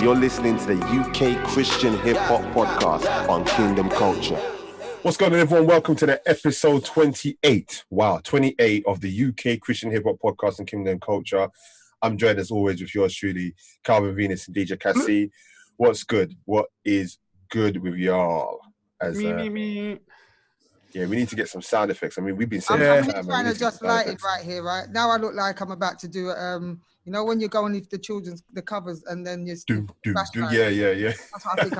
You're listening to the UK Christian Hip Hop Podcast on Kingdom Culture. What's going on, everyone? Welcome to the episode 28. Wow, 28 of the UK Christian Hip Hop Podcast on Kingdom Culture. I'm joined as always with yours truly, Calvin Venus and DJ Cassie. What's good? What is good with y'all? Yeah, we need to get some sound effects. I mean, we've been saying I'm trying to just light it right here, right? Now I look like I'm about to do, you know, when you're going with the children's, the covers, and then you Yeah. That's how I think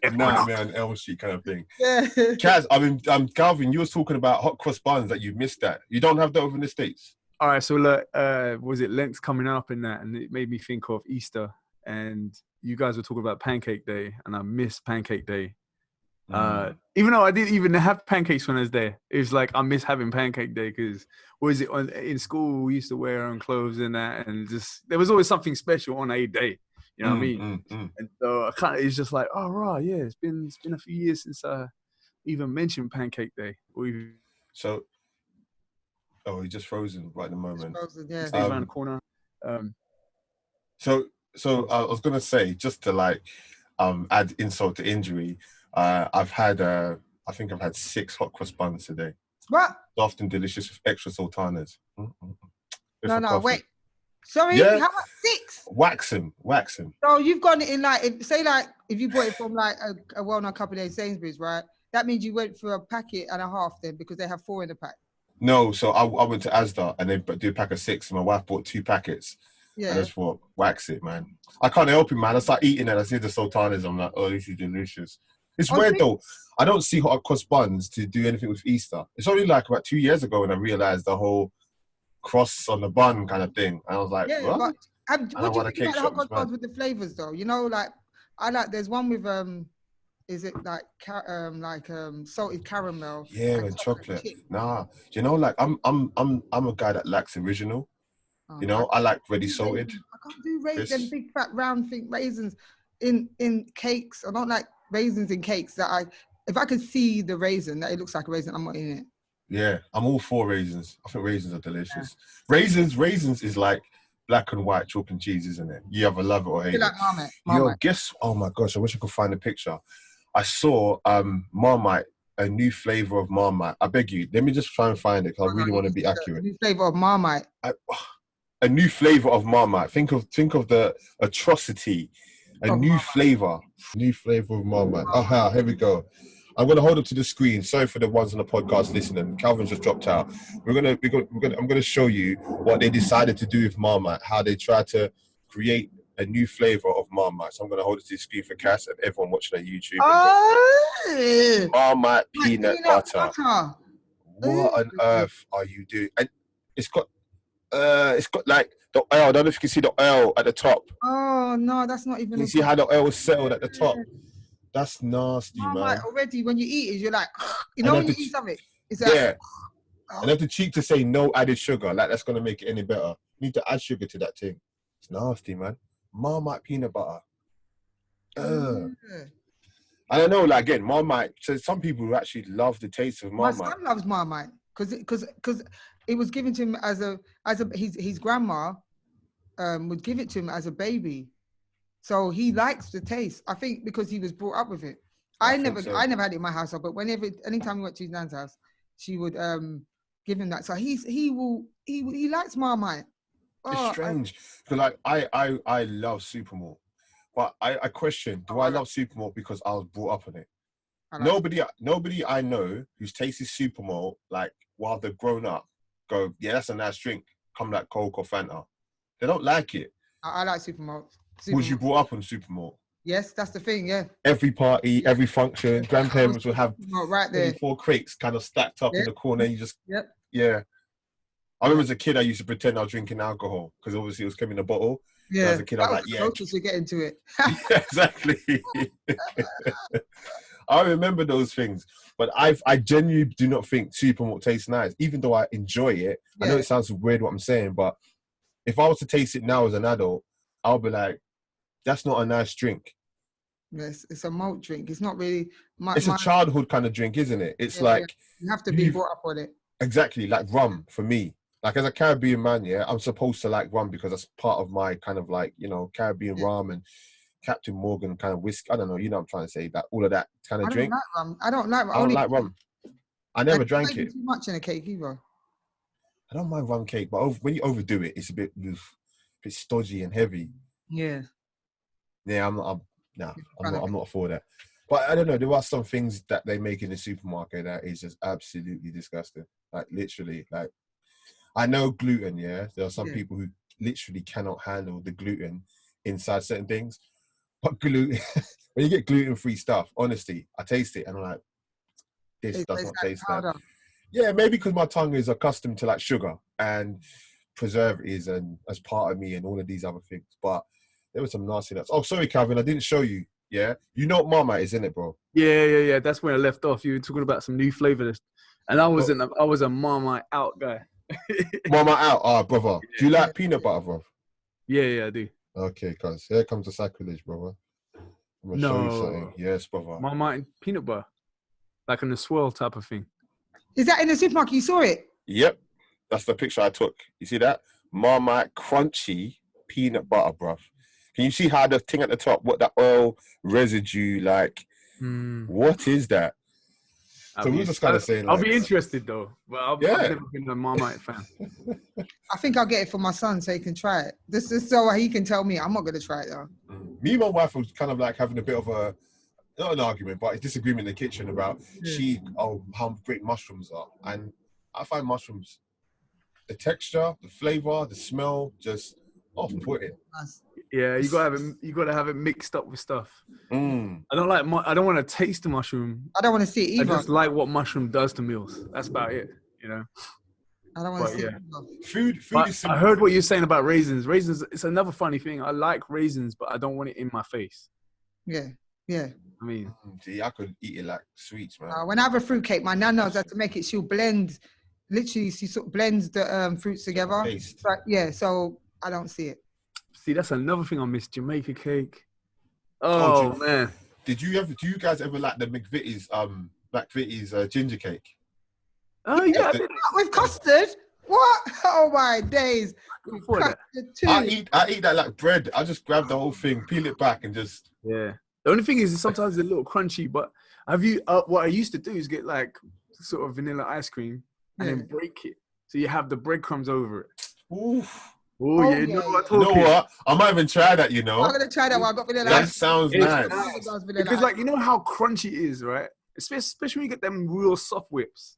A Nightmare on Elm Street kind of thing. Yeah. Kaz, I mean, Calvin, you was talking about hot cross buns that you missed that. You don't have that over in the States? All right, so look, was it Lent's coming up in that, and it made me think of Easter, and you guys were talking about Pancake Day, and I missed Pancake Day. Even though I didn't even have pancakes when I was there, it was like I miss having Pancake Day because in school we used to wear our own clothes and that, and just there was always something special on a day. You know what I mean? And so it's just like, oh right, yeah, it's been a few years since I even mentioned Pancake Day. He's just frozen right at the moment. Frozen, yeah. Around the corner. So I was gonna say, just to add insult to injury, I think I've had 6 hot cross buns today. What? Soft and delicious with extra sultanas. No, wait. Sorry, Yeah. how about 6? Wax them. So you've gone in if you bought it from a well-known company like Sainsbury's, right? That means you went for a packet and a half then because they have 4 in the pack. No, so I went to Asda and they do a pack of 6. And my wife bought 2 packets. Yeah. And I just thought, wax it, man. I can't help it, man. I start eating it. I see the sultanas. I'm like, oh, this is delicious. It's weird though. I don't see hot cross buns to do anything with Easter. It's only like about 2 years ago when I realized the whole cross on the bun kind of thing. And I was like, yeah, what? But what do you think about the hot cross buns with the flavors though? You know, there's one with is it salted caramel? Yeah, with chocolate. Nah, you know, I'm a guy that likes original. You know, I like ready salted. I can't do raisins, big fat round thing raisins in cakes. I don't like raisins in cakes if I could see the raisin that it looks like a raisin, I'm not in it. Yeah, I'm all for raisins. I think raisins are delicious. Yeah. Raisins is like black and white chalk and cheese, isn't it? You either love it or hate it. Like Marmite. Oh my gosh, I wish I could find a picture. I saw Marmite, a new flavor of Marmite. I beg you, let me just try and find it because I really want to be accurate. A new flavor of Marmite. A new flavor of Marmite. Think of the atrocity. New flavor of Marmite. Aha, here we go. I'm gonna hold up to the screen. Sorry for the ones on the podcast listening. Calvin just dropped out. I'm gonna show you what they decided to do with Marmite. How they tried to create a new flavor of Marmite. So I'm gonna hold it to the screen for Cass and everyone watching on YouTube. Marmite peanut butter. What on earth are you doing? And it's got like the oil. I don't know if you can see the oil at the top. Oh no, that's not even. You see how the oil was settled at the top? That's nasty, man. Already, when you eat it, you're like, you know, when you eat something, it's like, yeah. And have the cheek to say no added sugar, like that's gonna make it any better. You need to add sugar to that thing. It's nasty, man. Marmite peanut butter. I don't know, again, Marmite. So some people who actually love the taste of Marmite. My son loves Marmite because it was given to him as his grandma would give it to him as a baby. So he likes the taste. I think because he was brought up with it. I never had it in my household, but anytime we went to his nan's house, she would give him that. So he likes Marmite. It's strange because I love Supermalt, but I question: do I love Supermalt because I was brought up on it? Nobody I know who's tasted Supermalt while they're grown up go, yeah, that's a nice drink. Come like Coke or Fanta. They don't like it. I like Supermalt. Was you brought up on Supermalt? Yes, that's the thing, yeah. Every party, every function, grandparents would have right there 4 crates kind of stacked up in the corner. You just, yeah. I remember as a kid, I used to pretend I was drinking alcohol because obviously it was coming in a bottle. Yeah, so as a kid, I was like, yeah. Closest to get into it. Yeah, exactly. I remember those things, but I genuinely do not think Supermalt tastes nice, even though I enjoy it. Yeah. I know it sounds weird what I'm saying, but if I was to taste it now as an adult, I'll be like, that's not a nice drink. Yes, it's a malt drink. It's not really... It's a childhood kind of drink, isn't it? It's you have to be brought up on it. Exactly, like rum for me. like as a Caribbean man, yeah, I'm supposed to like rum because that's part of my kind of like, you know, Caribbean rum and Captain Morgan kind of whiskey. I don't know, you know what I'm trying to say, that all of that kind of I don't drink. like rum. I don't like rum. I don't Only like rum. I and never it's drank not even it. too much in a cake either. I don't mind rum cake, but when you overdo it, it's a bit stodgy and heavy. Yeah. Yeah, I'm not for that. But I don't know. There are some things that they make in the supermarket that is just absolutely disgusting. Like literally, like I know gluten. Yeah, there are some people who literally cannot handle the gluten inside certain things. But gluten, when you get gluten-free stuff, honestly, I taste it and I'm like, this It does tastes not like taste like. powder. Yeah, maybe because my tongue is accustomed to like sugar and preservatives and as part of me and all of these other things. But there was some nastiness. Oh, sorry, Calvin, I didn't show you. Yeah, you know what Marmite is, isn't it, bro? Yeah. That's where I left off. You were talking about some new flavors, and I was a Marmite out guy. Marmite out, brother. Do you Yeah. like peanut butter, bro? Yeah, I do. Okay, cuz here comes the sacrilege, brother. I'm gonna show you something. Yes, brother. Marmite and peanut butter, like in a swirl type of thing. Is that in the supermarket? You saw it? Yep, that's the picture I took. You see that? Marmite crunchy peanut butter, bruv. Can you see how the thing at the top, what that oil residue, like, what is that? So we were just kind of saying, I'll like, be interested though. Well, I've never been a Marmite fan. I think I'll get it for my son so he can try it. This is so he can tell me. I'm not going to try it though. Me and my wife was kind of like having a bit of a, not an argument, but a disagreement in the kitchen about how great mushrooms are. And I find mushrooms, the texture, the flavor, the smell, just off-putting. Yeah, you gotta have it mixed up with stuff. Mm. I don't want to taste the mushroom. I don't want to see it either. I just like what mushroom does to meals. That's about it, you know. I don't want to see it either. Food is simple. I heard what you're saying about raisins. Raisins, it's another funny thing. I like raisins, but I don't want it in my face. Yeah. I mean, gee, I could eat it like sweets, man. When I have a fruitcake, my nan knows how to make it. She'll blend, literally, she sort of blends the fruits together. Paste. But yeah, so I don't see it. See, that's another thing I miss. Jamaica cake. Oh man. Do you guys ever like the McVitie's ginger cake? Oh yeah, with custard. What? Oh my days! I eat that like bread. I just grab the whole thing, peel it back, and just The only thing is sometimes it's a little crunchy. But what I used to do is get like sort of vanilla ice cream and then break it, so you have the breadcrumbs over it. Oof. You know what? I might even try that. You know, I'm gonna try that one. I got vanilla. That sounds nice. Because like you know how crunchy it is, right? Especially when you get them real soft whips.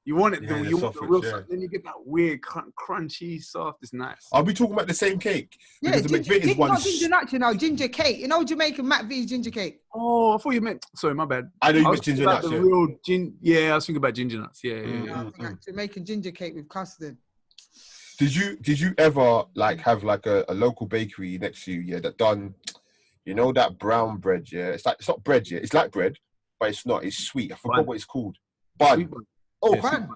You want it, you want the real soft, then you get that weird crunchy soft. It's nice. Are we talking about the same cake? Yeah, because the McVitie's one. Not ginger nuts, you know, ginger cake. You know, Jamaican McVitie's ginger cake. Oh, I thought you meant. Sorry, my bad. I know you meant ginger nuts. I was thinking about ginger nuts. Yeah. Jamaican ginger cake with custard. Did you ever like have like a local bakery next to you? Yeah, that done. You know that brown bread. Yeah, it's not bread. Yeah, it's like bread, but it's not. It's sweet. I forgot what it's called. Bun. Oh, bun.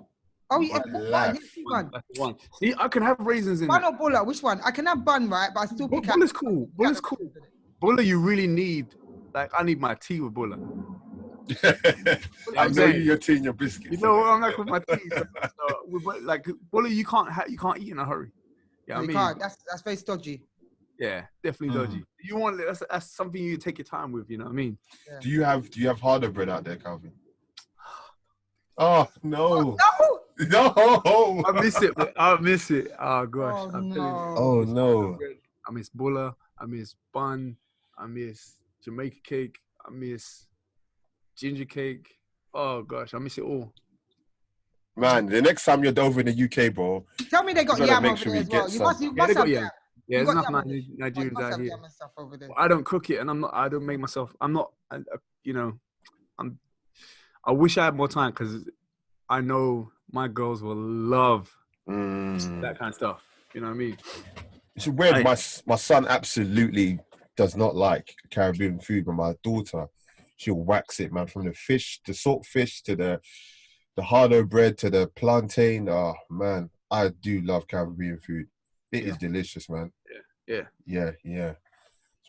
Oh, yeah, one. See, I can have raisins in bun or bulla? Which one? I can have bun, right? But I still pick Bulla's cool. Bulla's cool. Bulla, you really need. Like, I need my tea with bulla. I know your tea and your biscuits. You know what I'm like with my tea. Like bulla, you can't eat in a hurry. Yeah, you can't. That's very stodgy. Yeah, definitely dodgy. You want that's something you take your time with. You know what I mean? Yeah. Do you have harder bread out there, Calvin? Oh no! No! I miss it. Oh gosh! Oh no! I miss bulla. I miss bun. I miss Jamaica cake. I miss ginger cake. Oh gosh, I miss it all. Man, the next time you're over in the UK, bro. Tell me they got yam over there as well. You must have yam. Yeah, there's enough Nigerians out here. I don't cook it, and I don't make myself. I'm not. I wish I had more time because I know my girls will love that kind of stuff. You know what I mean? It's weird. My son absolutely does not like Caribbean food, but my daughter, she'll wax it, man. From the fish, the salt fish, to the hardo bread, to the plantain. Oh man, I do love Caribbean food. It is delicious, man. Yeah.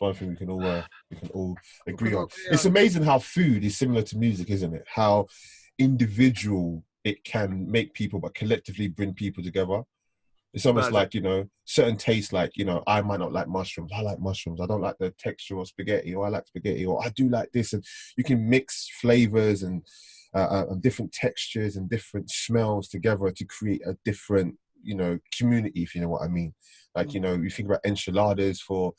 It's one thing we can all agree on. It's amazing how food is similar to music, isn't it? How individual it can make people, but collectively bring people together. It's almost But like, you know, certain tastes, like, you know, I might not like mushrooms. I like mushrooms. I don't like the texture of spaghetti, or I like spaghetti, or I do like this. And you can mix flavors and different textures and different smells together to create a different, you know, community, if you know what I mean. Like, you know, you think about enchiladas for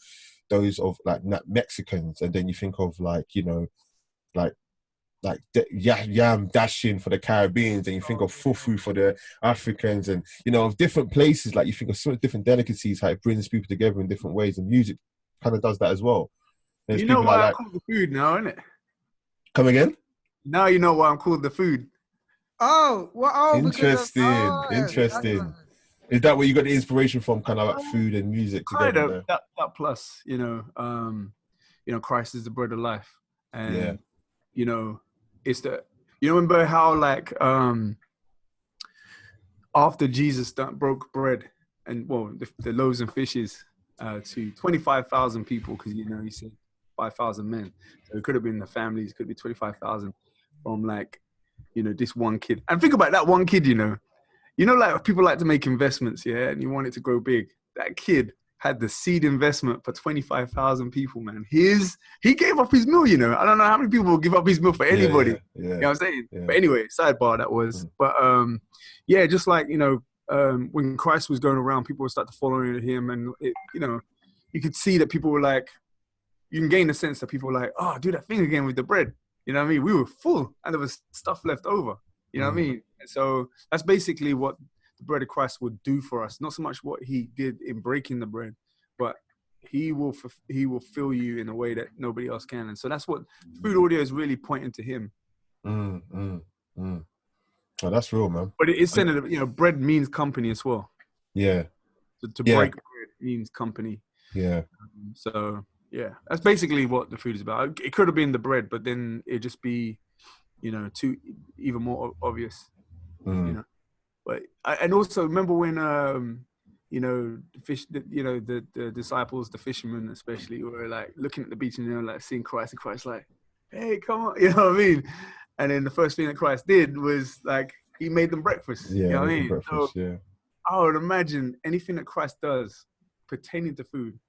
those of like Mexicans, and then you think of like, you know, like yam dashing for the Caribbeans, and you think of fufu for the Africans, and you know, of different places, like you think of so many different delicacies, how it brings people together in different ways, and music kind of does that as well. There's you know people that why I'm like called the food now, isn't it? come again. Now you know why I'm called the food. Oh, well, oh, because of Interesting. Is that where you got the inspiration from, kind of like food and music Kind together of there? that plus, you know, Christ is the bread of life, and Yeah. you know, it's the, you remember how like after Jesus broke bread and well the loaves and fishes to 25,000 people, because you know he said 5,000 men, so it could have been the families, could be 25,000 from like, you know, this one kid. And think about that one kid, you know, like people like to make investments, yeah, and you want it to grow big. That kid had the seed investment for 25,000 people, man. He gave up his meal, you know. I don't know how many people will give up his meal for anybody. Yeah. You know what I'm saying? Yeah. But anyway, sidebar that was. But yeah, just like, you know, when Christ was going around, people would start to follow him, and it, you know, you could see that people were like, you can gain the sense that people were like, oh, do that thing again with the bread. You know what I mean? We were full and there was stuff left over. You know what I mean? And so that's basically what the bread of Christ would do for us. Not so much what he did in breaking the bread, but he will fill you in a way that nobody else can. And so that's what food audio is really pointing to him. Oh, that's real, man. But it is centered, you know, bread means company as well. Yeah. To break bread means company. Yeah. So yeah, that's basically what the food is about. It could have been the bread, but then it'd just be, you know, too even more obvious, you know. But and also remember when you know, the disciples, the fishermen especially, were like looking at the beach and, you know, like seeing Christ, and Christ like, hey, come on, you know what I mean? And then the first thing that Christ did was like he made them breakfast. Yeah, you know what I mean? breakfast, So yeah. I would imagine anything that Christ does pertaining to food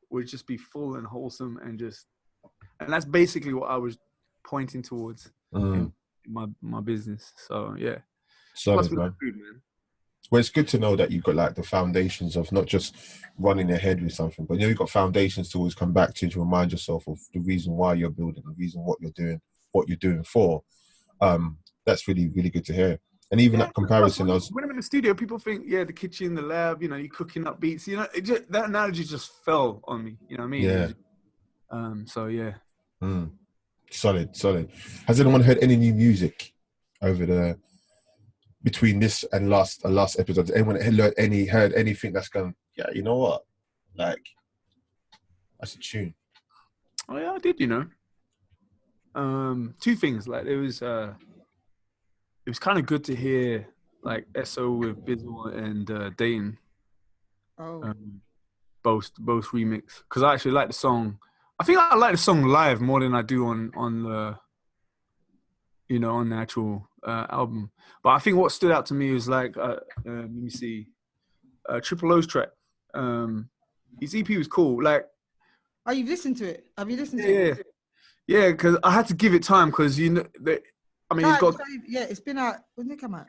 would just be full and wholesome, and that's basically what I was pointing towards in my business. So yeah, Solid, man. Food, man. Well, it's good to know that you've got like the foundations of not just running ahead with something, but you know, you've got foundations to always come back to remind yourself of the reason why you're building, the reason what you're doing for. That's really, really good to hear. And even that comparison, when I'm in the studio, people think, yeah, the kitchen, the lab, you know, you're cooking up beats, you know, that analogy just fell on me, you know what I mean? Yeah. So yeah. Solid. Has anyone heard any new music over between this and last episode? Has anyone heard anything that's gone, yeah, you know what? Like, that's a tune. Oh yeah, I did, you know. Two things, like it was kind of good to hear like SO with Bizzle and Dayton. Both remix, because I actually like the song. I think I like the song live more than I do on the, you know, on the actual album. But I think what stood out to me was like let me see, Triple O's track. His EP was cool. Like, oh, you've listened to it? Have you listened to it? Yeah, because I had to give it time, because you know, I mean, it's been out. When did it come out?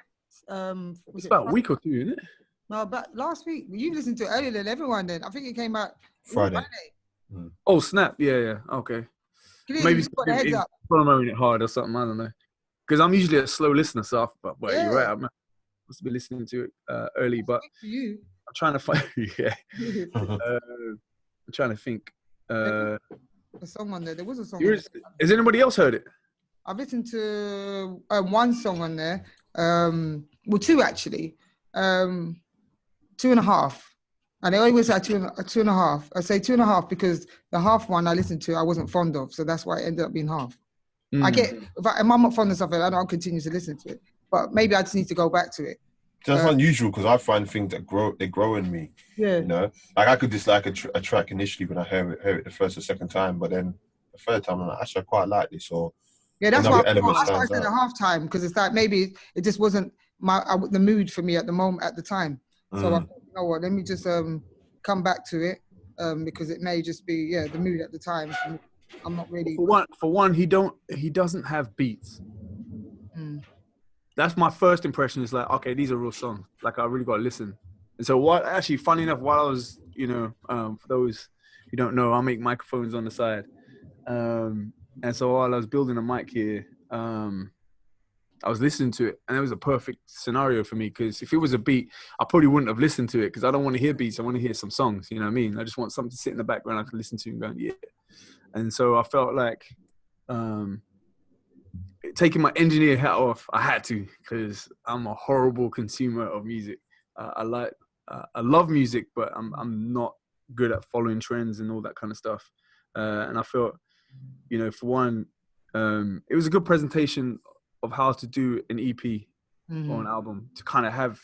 It's about a week or two, isn't it? No, but last week. You've listened to it earlier than everyone. Then I think it came out Friday. Oh snap! Yeah. Okay. Maybe put the heads up. Promoting it hard or something. I don't know. Because I'm usually a slow listener, so but you're right. I must be listening to it early, but you. I'm trying to find. Yeah. I'm trying to think. A song on there. There was a song. Has anybody else heard it? I've listened to one song on there. Well, two actually. 2.5. And I always say 2.5. I say 2.5 because the half one I listened to I wasn't fond of, so that's why it ended up being half. I get if I'm not fond of something, I don't continue to listen to it. But maybe I just need to go back to it. That's unusual, because I find things that grow in me. Yeah. You know, like I could dislike a track initially when I hear it the first or second time, but then the third time I'm like, actually I quite like this. Or yeah, that's why I said a half time, because it's like maybe it just wasn't the mood for me at the moment at the time. So know what, let me just come back to it because it may just be the mood at the time. I'm not really. For one, he doesn't have beats. Mm. That's my first impression. Is like, okay, these are real songs. Like I really got to listen. And so actually, funny enough, while I was, for those who don't know, I make microphones on the side. And so while I was building a mic here, I was listening to it, and it was a perfect scenario for me, because if it was a beat, I probably wouldn't have listened to it, because I don't want to hear beats. I want to hear some songs, you know what I mean? I just want something to sit in the background I can listen to and go, yeah. And so I felt like taking my engineer hat off, I had to, because I'm a horrible consumer of music. I love music, but I'm not good at following trends and all that kind of stuff. And I felt, for one, it was a good presentation of how to do an EP or an album, to kind of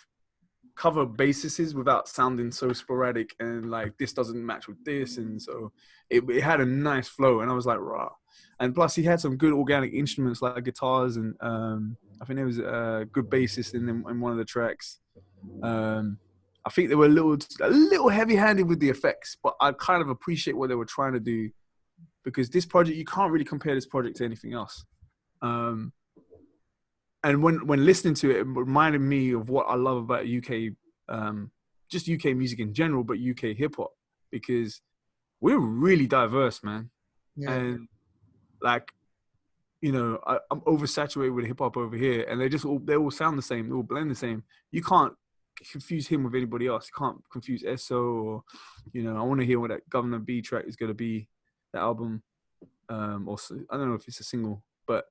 cover bases without sounding so sporadic and like this doesn't match with this, and so it had a nice flow, and I was like, rah. And plus he had some good organic instruments like guitars, and I think there was a good bassist in one of the tracks. I think they were a little heavy-handed with the effects, but I kind of appreciate what they were trying to do, because this project, you can't really compare this project to anything else. And when listening to it, it reminded me of what I love about UK, just UK music in general, but UK hip hop, because we're really diverse, man. Yeah. And like, I'm oversaturated with hip hop over here, and they all sound the same, they all blend the same. You can't confuse him with anybody else. You can't confuse SO, or, I want to hear what that Governor B track is going to be, the album, or I don't know if it's a single, but.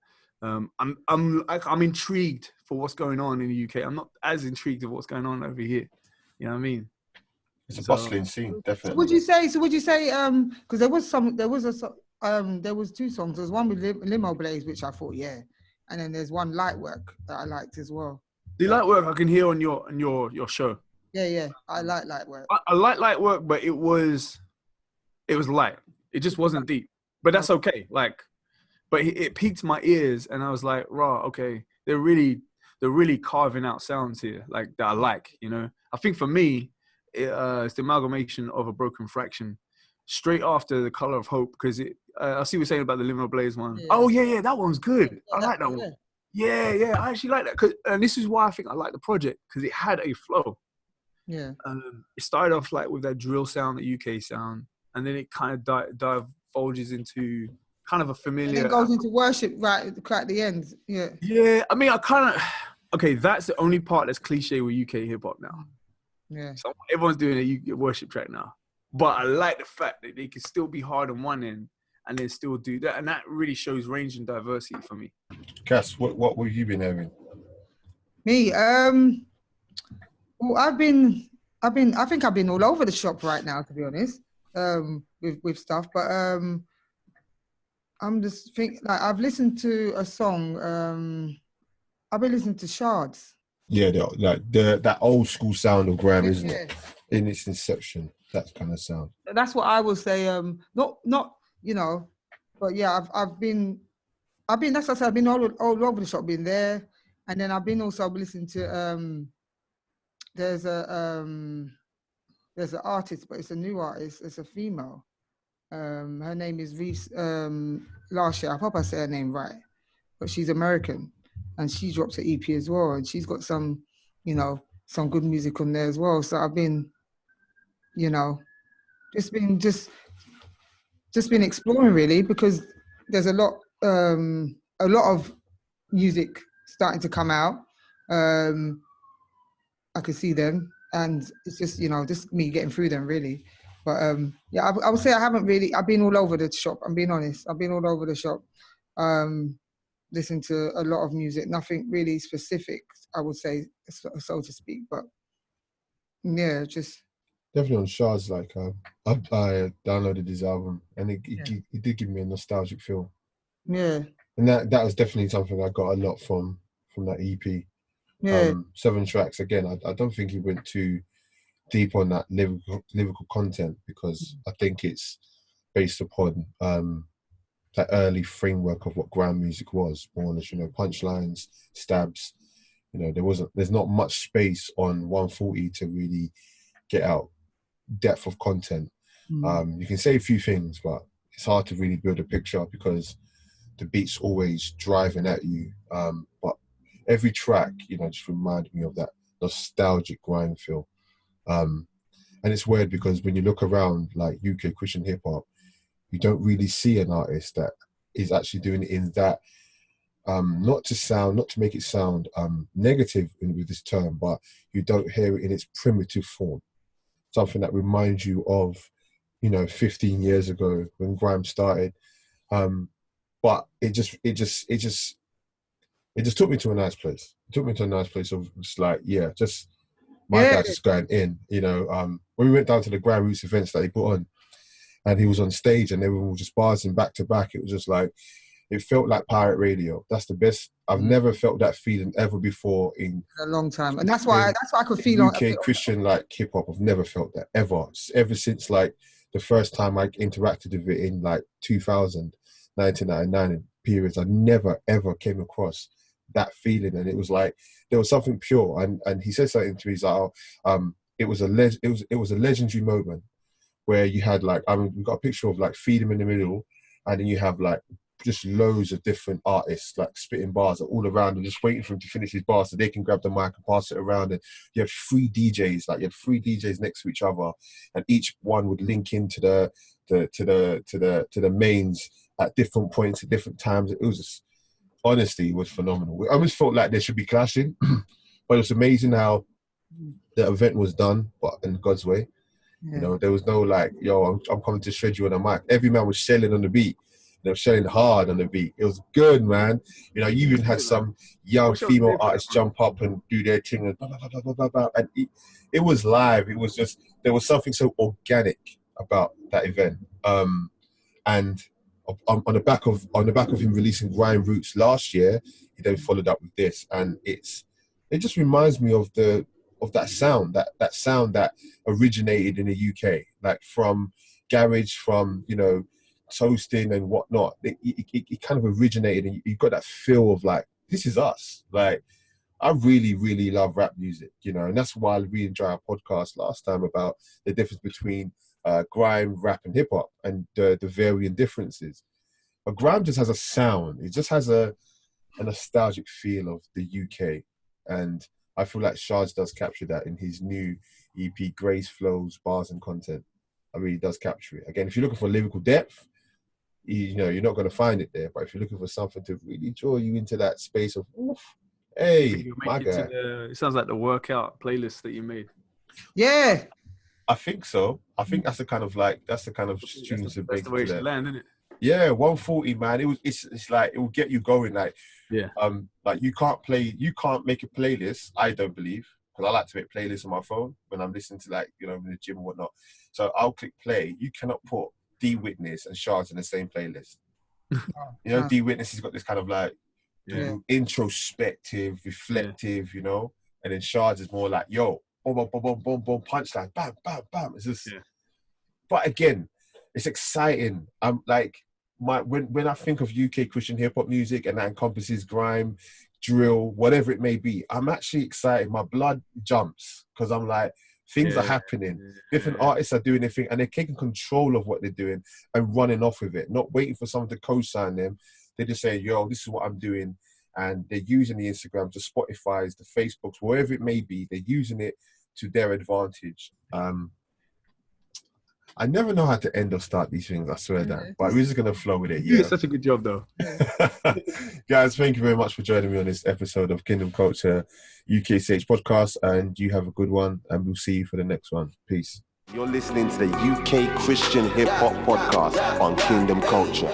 I'm intrigued for what's going on in the UK. I'm not as intrigued of what's going on over here. You know what I mean? It's a bustling scene, definitely. So would you say because there was two songs. There's one with Limo Blaze, which I thought, and then there's one Light Work that I liked as well. The Light Work I can hear on your show. Yeah. I like Light Work. I like Light Work, but it was light. It just wasn't deep. But that's okay. Like, but it piqued my ears, and I was like, "Raw, okay, they're really carving out sounds here, like that I like." I think for me, it's the amalgamation of A Broken Fraction, straight after The Color of Hope, because I see what you're saying about the Liminal Blaze one. Yeah. Oh yeah, that one's good. I like that one. Yeah, I actually like that, and this is why I think I like the project, because it had a flow. Yeah. It started off like with that drill sound, the UK sound, and then it kind of divulges into kind of a familiar. And it goes into worship right at the end. Yeah. Yeah, I mean, that's the only part that's cliche with UK hip hop now. Yeah. So everyone's doing a worship track now, but I like the fact that they can still be hard on one end and then still do that, and that really shows range and diversity for me. Cass, what have you been hearing? Me, well, I think I've been all over the shop right now, to be honest, with stuff, but I'm just thinking, like, I've listened to a song. I've been listening to Shards. Yeah, that old school sound of grime, isn't it? In its inception, that kind of sound. That's what I will say. Not but yeah, I've been. That's what I said. I've been all over the shop, been there, and then I've been also listening to. There's an artist, but it's a new artist. It's a female. Her name is Reese Last Year. I hope I say her name right, but she's American, and she dropped an EP as well, and she's got some good music on there as well. So I've been, just been exploring, really, because there's a lot of music starting to come out. I could see them, and it's just just me getting through them, really. But I would say I've been all over the shop. I'm being honest. I've been all over the shop, listening to a lot of music. Nothing really specific, I would say, so to speak. But yeah, just definitely on Shah's. Like I downloaded his album, and it did give me a nostalgic feel. Yeah, and that was definitely something I got a lot from that EP. Yeah, 7 tracks. Again, I don't think he went too deep on that lyrical content, because I think it's based upon that early framework of what grime music was, more as punchlines, stabs. There's not much space on 140 to really get out depth of content. You can say a few things, but it's hard to really build a picture because the beat's always driving at you. But every track, you know, just reminded me of that nostalgic grime feel. And it's weird because when you look around like UK Christian hip hop, you don't really see an artist that is actually doing it in that, not to make it sound negative with this term, but you don't hear it in its primitive form. Something that reminds you of, you know, 15 years ago when grime started. But it just took me to a nice place. It took me to a nice place of just like, just my guy just going in, you know. When we went down to the Grime Roots events that he put on, and he was on stage and everyone was just barsing back to back, it was just like, it felt like pirate radio. That's the best. I've never felt that feeling ever before in a long time, and that's why I could feel UK Christian like hip hop. I've never felt that ever since like the first time I interacted with it in like 2000, 1999 periods. I never ever came across that feeling, and it was like there was something pure. And he said something to me. He's like, it was a legendary moment where you had like, we've got a picture of like Feed Him in the middle, and then you have like just loads of different artists like spitting bars all around and just waiting for him to finish his bar so they can grab the mic and pass it around. And you had three DJs next to each other, and each one would link into the mains at different points at different times. It was just, honestly, it was phenomenal. I almost felt like they should be clashing, but it was amazing how the event was done, but in God's way. You know, there was no like, yo, I'm coming to shred you on the mic. Every man was shelling on the beat. They were shelling hard on the beat. It was good, man. You know, you even had some young female artists jump up and do their thing and blah, blah, blah, blah, blah, blah. And it was live. It was just, there was something so organic about that event. And on the back of him releasing Grime Roots last year, he then followed up with this, and it just reminds me of that sound that originated in the UK, like from garage, from, you know, toasting and whatnot. It kind of originated, and you got that feel of like, this is us. Like, I really, really love rap music, you know, and that's why I really enjoyed our podcast last time about the difference between grime, rap, and hip hop, and the varying differences. But grime just has a sound. It just has a nostalgic feel of the UK, and I feel like Shards does capture that in his new EP, Grace, Flows, Bars, and Content. I really does capture it. Again, if you're looking for lyrical depth, you know, you're not going to find it there. But if you're looking for something to really draw you into that space of, oof, hey, my guy. It sounds like the workout playlist that you made. Yeah. I think so. I think that's the kind of tunes to That's the way it should land, isn't it? Yeah, 140, man. It's like, it will get you going. Like, like you can't make a playlist, I don't believe, because I like to make playlists on my phone when I'm listening to, like, you know, in the gym and whatnot. So I'll click play. You cannot put D Witness and Shards in the same playlist. You know, D Witness has got this kind of like introspective, reflective, you know, and then Shards is more like, yo, boom, boom, boom, boom, boom, boom, punchline, bam, bam, bam. It's just, but again, it's exciting. I'm like, when I think of UK Christian hip hop music and that encompasses grime, drill, whatever it may be, I'm actually excited. My blood jumps because I'm like, things are happening. Different artists are doing their thing, and they're taking control of what they're doing and running off with it, not waiting for someone to co-sign them. They just say, yo, this is what I'm doing. And they're using the Instagrams, the Spotifys, the Facebooks, wherever it may be, they're using it to their advantage. I never know how to end or start these things, I swear that. But we're just going to flow with it. You did such a good job, though. Guys, thank you very much for joining me on this episode of Kingdom Culture UKCH podcast. And you have a good one. And we'll see you for the next one. Peace. You're listening to the UK Christian Hip Hop Podcast on Kingdom Culture.